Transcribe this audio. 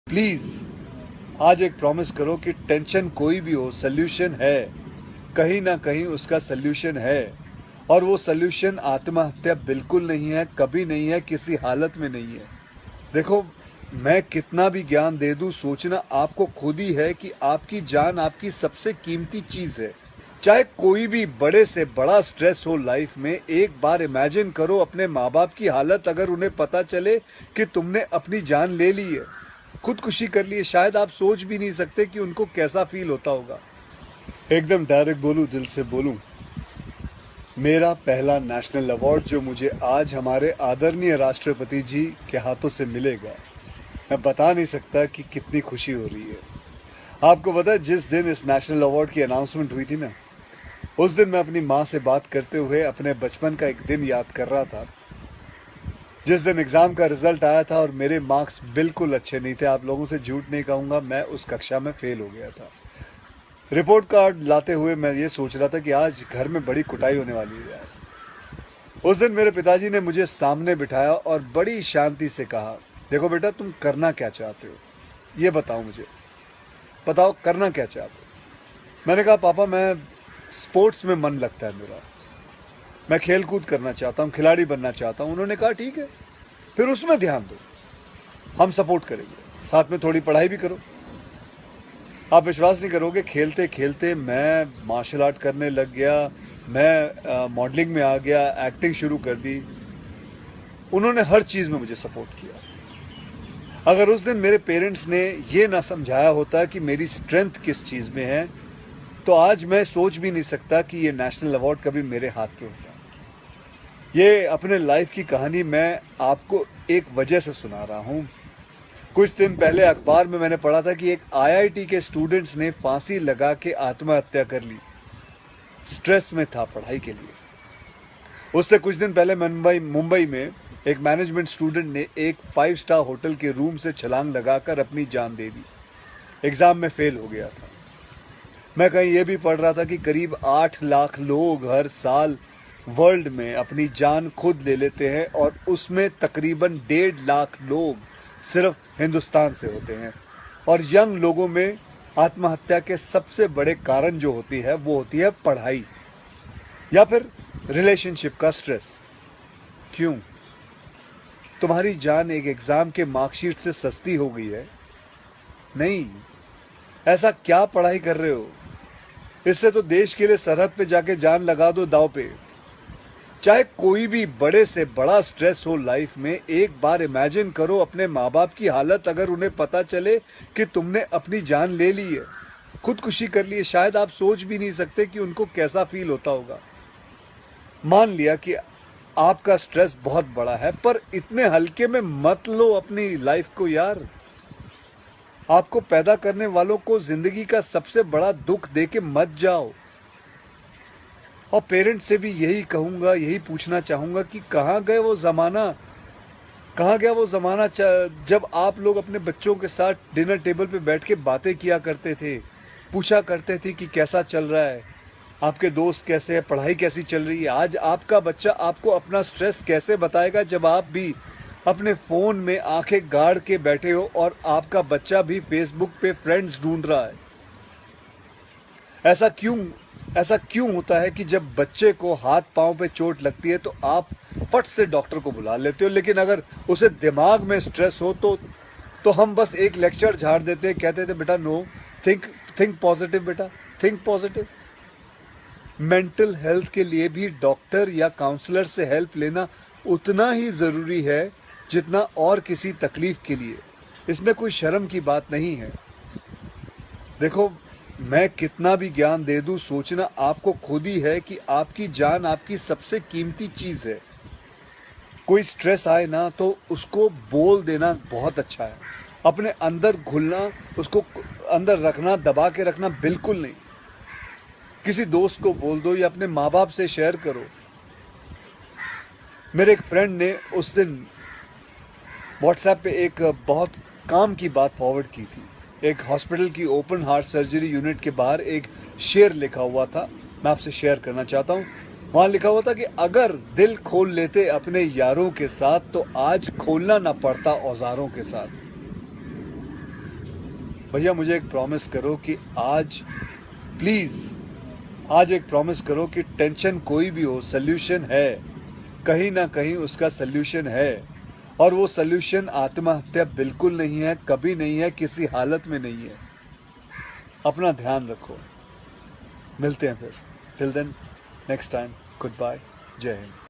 Please आज एक promise करो कि टेंशन कोई भी हो, सोल्यूशन है, कहीं ना कहीं उसका सोल्यूशन है। और वो सोल्यूशन आत्महत्या बिल्कुल नहीं है, कभी नहीं है, किसी हालत में नहीं है। देखो, मैं कितना भी ज्ञान दे दूं, सोचना आपको खुद ही है कि आपकी जान आपकी सबसे कीमती चीज है। चाहे कोई भी बड़े से बड़ा स्ट्रेस हो लाइफ में, एक बार इमेजिन करो अपने माँ बाप की हालत अगर उन्हें पता चले कि तुमने अपनी जान ले ली है, खुदकुशी कर ली है। शायद आप सोच भी नहीं सकते कि उनको कैसा फील होता होगा। एकदम डायरेक्ट बोलूं, दिल से बोलूं, मेरा पहला नेशनल अवार्ड जो मुझे आज हमारे आदरणीय राष्ट्रपति जी के हाथों से मिलेगा, मैं बता नहीं सकता कि कितनी खुशी हो रही है। आपको पता है, जिस दिन इस नेशनल अवार्ड की अनाउंसमेंट हुई थी ना, उस दिन मैं अपनी माँ से बात करते हुए अपने बचपन का एक दिन याद कर रहा था, जिस दिन एग्ज़ाम का रिजल्ट आया था और मेरे मार्क्स बिल्कुल अच्छे नहीं थे। आप लोगों से झूठ नहीं कहूँगा, मैं उस कक्षा में फेल हो गया था। रिपोर्ट कार्ड लाते हुए मैं ये सोच रहा था कि आज घर में बड़ी कुटाई होने वाली है यार। उस दिन मेरे पिताजी ने मुझे सामने बिठाया और बड़ी शांति से कहा, देखो बेटा, तुम करना क्या चाहते हो, ये बताओ मुझे, बताओ करना क्या चाहते हो। मैंने कहा, पापा, मैं स्पोर्ट्स में मन लगता है मेरा, मैं खेल कूद करना चाहता हूँ, खिलाड़ी बनना चाहता हूँ। उन्होंने कहा, ठीक है, फिर उसमें ध्यान दो, हम सपोर्ट करेंगे, साथ में थोड़ी पढ़ाई भी करो। आप विश्वास नहीं करोगे, खेलते खेलते मैं मार्शल आर्ट करने लग गया, मैं मॉडलिंग में आ गया, एक्टिंग शुरू कर दी। उन्होंने हर चीज़ में मुझे सपोर्ट किया। अगर उस दिन मेरे पेरेंट्स ने ये ना समझाया होता कि मेरी स्ट्रेंथ किस चीज़ में है, तो आज मैं सोच भी नहीं सकता कि ये नेशनल अवार्ड कभी मेरे हाथ पे होता। ये अपने लाइफ की कहानी मैं आपको एक वजह से सुना रहा हूँ। कुछ दिन पहले अखबार में मैंने पढ़ा था कि एक आईआईटी के स्टूडेंट्स ने फांसी लगा के आत्महत्या कर ली। स्ट्रेस में था पढ़ाई के लिए। उससे कुछ दिन पहले मुंबई में एक मैनेजमेंट स्टूडेंट ने एक 5 स्टार होटल के रूम से छलांग लगाकर अपनी जान दे दी। एग्जाम में फेल हो गया था। मैं कहीं ये भी पढ़ रहा था कि करीब 8 लाख लोग हर साल वर्ल्ड में अपनी जान खुद ले लेते हैं और उसमें तकरीबन 1.5 लाख लोग सिर्फ हिंदुस्तान से होते हैं। और यंग लोगों में आत्महत्या के सबसे बड़े कारण जो होती है वो होती है पढ़ाई या फिर रिलेशनशिप का स्ट्रेस। क्यों? तुम्हारी जान एक एग्जाम के मार्कशीट से सस्ती हो गई है? नहीं। ऐसा क्या पढ़ाई कर रहे हो? इससे तो देश के लिए सरहद पे जाके जान लगा दो दांव पे। चाहे कोई भी बड़े से बड़ा स्ट्रेस हो लाइफ में, एक बार इमेजिन करो अपने माँ बाप की हालत अगर उन्हें पता चले कि तुमने अपनी जान ले ली है, खुदकुशी कर ली है। शायद आप सोच भी नहीं सकते कि उनको कैसा फील होता होगा। मान लिया कि आपका स्ट्रेस बहुत बड़ा है, पर इतने हल्के में मत लो अपनी लाइफ को यार। आपको पैदा करने वालों को जिंदगी का सबसे बड़ा दुख दे के मत जाओ। और पेरेंट्स से भी यही कहूंगा, यही पूछना चाहूंगा कि कहाँ गए वो ज़माना, कहाँ गया वो ज़माना जब आप लोग अपने बच्चों के साथ डिनर टेबल पे बैठ के बातें किया करते थे, पूछा करते थे कि कैसा चल रहा है, आपके दोस्त कैसे हैं, पढ़ाई कैसी चल रही है। आज आपका बच्चा आपको अपना स्ट्रेस कैसे बताएगा जब आप भी अपने फ़ोन में आंखें गाड़ के बैठे हो और आपका बच्चा भी फेसबुक पे फ्रेंड्स ढूंढ रहा है। ऐसा क्यों होता है कि जब बच्चे को हाथ पांव पे चोट लगती है तो आप फट से डॉक्टर को बुला लेते हो, लेकिन अगर उसे दिमाग में स्ट्रेस हो तो हम बस एक लेक्चर झाड़ देते, कहते थे बेटा नो, थिंक पॉजिटिव बेटा, थिंक पॉजिटिव। मेंटल हेल्थ के लिए भी डॉक्टर या काउंसलर से हेल्प लेना उतना ही ज़रूरी है जितना और किसी तकलीफ के लिए। इसमें कोई शर्म की बात नहीं है। देखो, मैं कितना भी ज्ञान दे दूं, सोचना आपको खुद ही है कि आपकी जान आपकी सबसे कीमती चीज़ है। कोई स्ट्रेस आए ना तो उसको बोल देना बहुत अच्छा है। अपने अंदर घुलना, उसको अंदर रखना, दबा के रखना बिल्कुल नहीं। किसी दोस्त को बोल दो या अपने माँ बाप से शेयर करो। मेरे एक फ्रेंड ने उस दिन व्हाट्सएप पे एक बहुत काम की बात फॉरवर्ड की थी। एक हॉस्पिटल की ओपन हार्ट सर्जरी यूनिट के बाहर एक शेर लिखा हुआ था, मैं आपसे शेयर करना चाहता हूँ। वहाँ लिखा हुआ था कि अगर दिल खोल लेते अपने यारों के साथ तो आज खोलना ना पड़ता औजारों के साथ। भैया मुझे एक प्रॉमिस करो कि आज प्लीज़ आज एक प्रॉमिस करो कि टेंशन कोई भी हो, सल्यूशन है, कहीं ना कहीं उसका सल्यूशन है, और वो सल्यूशन आत्महत्या बिल्कुल नहीं है, कभी नहीं है, किसी हालत में नहीं है। अपना ध्यान रखो, मिलते हैं फिर। Till then, next time, good bye, जय हिंद।